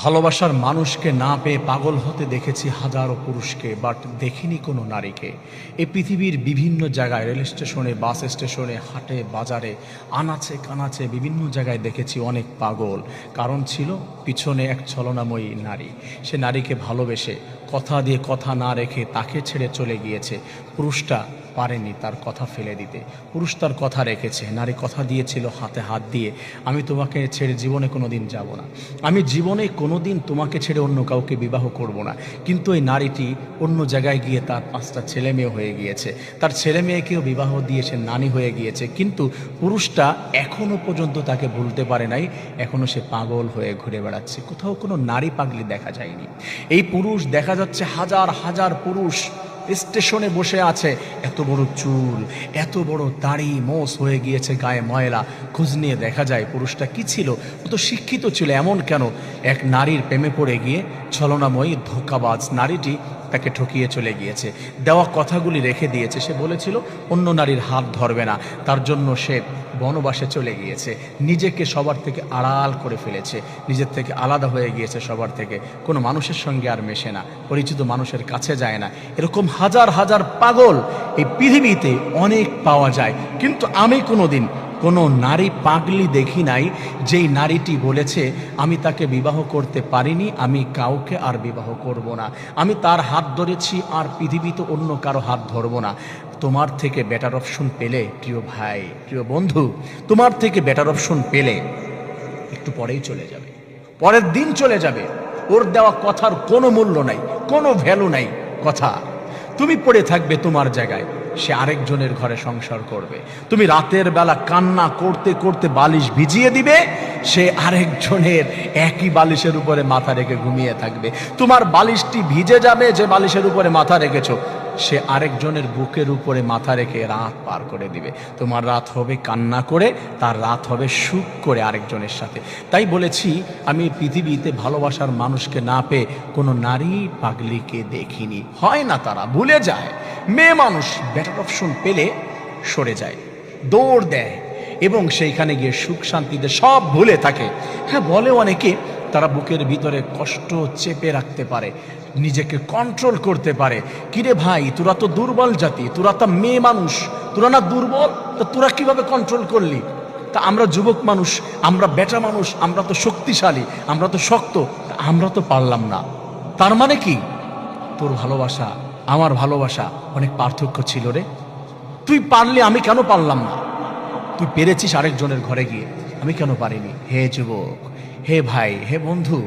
ভালোবাসার মানুষকে না পেয়ে পাগল হতে দেখেছি হাজারো পুরুষকে, বাট দেখিনি কোনো নারীকে। এই পৃথিবীর বিভিন্ন জায়গায়, রেল স্টেশনে, বাস স্টেশনে, হাটে বাজারে, আনাচে কানাচে বিভিন্ন জায়গায় দেখেছি অনেক পাগল। কারণ ছিল পিছনে এক ছলনাময়ী নারী। সে নারীকে ভালোবেসে কথা দিয়ে কথা না রেখে তাকে ছেড়ে চলে গিয়েছে। পুরুষটা পারেনি তার কথা ফেলে দিতে। পুরুষ তার কথা রেখেছে। নারী কথা দিয়েছিল হাতে হাত দিয়ে, আমি তোমাকে ছেড়ে জীবনে কোনো দিন যাব না, আমি জীবনে কোনো দিন তোমাকে ছেড়ে অন্য কাউকে বিবাহ করব না। কিন্তু এই নারীটি অন্য জায়গায় গিয়ে তার 5টা ছেলে মেয়ে হয়ে গিয়েছে, তার ছেলে মেয়েকেও বিবাহ দিয়ে সে নানি হয়ে গিয়েছে। কিন্তু পুরুষটা এখনও পর্যন্ত তাকে ভুলতে পারে নাই। এখনও সে পাগল হয়ে ঘুরে বেড়াচ্ছে। কোথাও কোনো নারী পাগলি দেখা যায়নি। এই পুরুষ দেখা যাচ্ছে হাজার হাজার পুরুষ স্টেশনে বসে আছে। এত বড় চুল, এত বড় দাড়ি, মোষ হয়ে গিয়েছে, গায়ে ময়লা। খোঁজ নিয়ে দেখা যায় পুরুষটা কি ছিল, ও তো শিক্ষিত ছিল। এমন কেন? এক নারীর প্রেমে পড়ে গিয়ে ছলনাময়ী ধোঁকাবাজ নারীটি তাকে ঠকিয়ে চলে গিয়েছে। দেওয়া কথাগুলি রেখে দিয়েছে। সে বলেছিল অন্য নারীর হাত ধরবে না, তার জন্য সে বনবাসে চলে গিয়েছে। নিজেকে সবার থেকে আড়াল করে ফেলেছে, নিজের থেকে আলাদা হয়ে গিয়েছে সবার থেকে। কোনো মানুষের সঙ্গে আর মেশে না, পরিচিত মানুষের কাছে যায় না। এরকম হাজার হাজার পাগল এই পৃথিবীতে অনেক পাওয়া যায়। কিন্তু আমি কোনোদিন কোনো নারী পাগলি দেখি নাই যেই নারীটি বলেছে আমি তাকে বিবাহ করতে পারিনি, আমি কাউকে আর বিবাহ করব না, আমি তার হাত ধরেছি আর পৃথিবীতে অন্য কারো হাত ধরব না। তোমার থেকে বেটার অপশন পেলে, প্রিয় ভাই, প্রিয় বন্ধু, তোমার থেকে বেটার অপশন পেলে একটু পরেই চলে যাবে, পরের দিন চলে যাবে। ওর দেওয়া কথার কোনো মূল্য নাই, কোনো ভ্যালু নাই। কথা তুমি পড়ে থাকবে তোমার জায়গায়, সে আরেকজনের ঘরে সংসার করবে। তুমি রাতের বেলা কান্না করতে করতে বালিশ ভিজিয়ে দিবে, সে আরেকজনের একই বালিশের উপরে মাথা রেখে ঘুমিয়ে থাকবে। তোমার বালিশটি ভিজে যাবে, যে বালিশের উপরে মাথা রেখেছো সে আরেকজনের বুকের উপরে মাথা রেখে রাত পার করে দিবে। তোমার রাত হবে কান্না করে, তার রাত হবে সুখ করে আরেকজনের সাথে। তাই বলেছি, আমি পৃথিবীতে ভালোবাসার মানুষকে না পেয়ে কোনো নারী পাগলিকে দেখিনি। হয় না, তারা ভুলে যায়। মেয়ে মানুষ বেটার অপশন পেলে সরে যায়, দৌড় দেয় এবং সেইখানে গিয়ে সুখ শান্তিতে সব ভুলে থাকে। হ্যাঁ, বলে অনেকে তারা বুকের ভিতরে কষ্ট চেপে রাখতে পারে, নিজেকে কন্ট্রোল করতে পারে। কিরে ভাই, তোরা তো দুর্বল জাতি, তোরা তো মেয়ে মানুষ, তোরা না দুর্বল, তা তোরা কিভাবে কন্ট্রোল করলি? তা আমরা যুবক মানুষ, আমরা বেটা মানুষ, আমরা তো শক্তিশালী, আমরা তো শক্ত, আমরা তো পারলাম না। তার মানে কি? তোর ভালোবাসা আমার ভালোবাসা অনেক পার্থক্য ছিল রে। তুই পারলি, আমি কেন পারলাম না? তুই পেরেছিস আরেকজনের ঘরে গিয়ে, আমি কেন পারিনি? হে যুবক, হে ভাই, হে বন্ধু,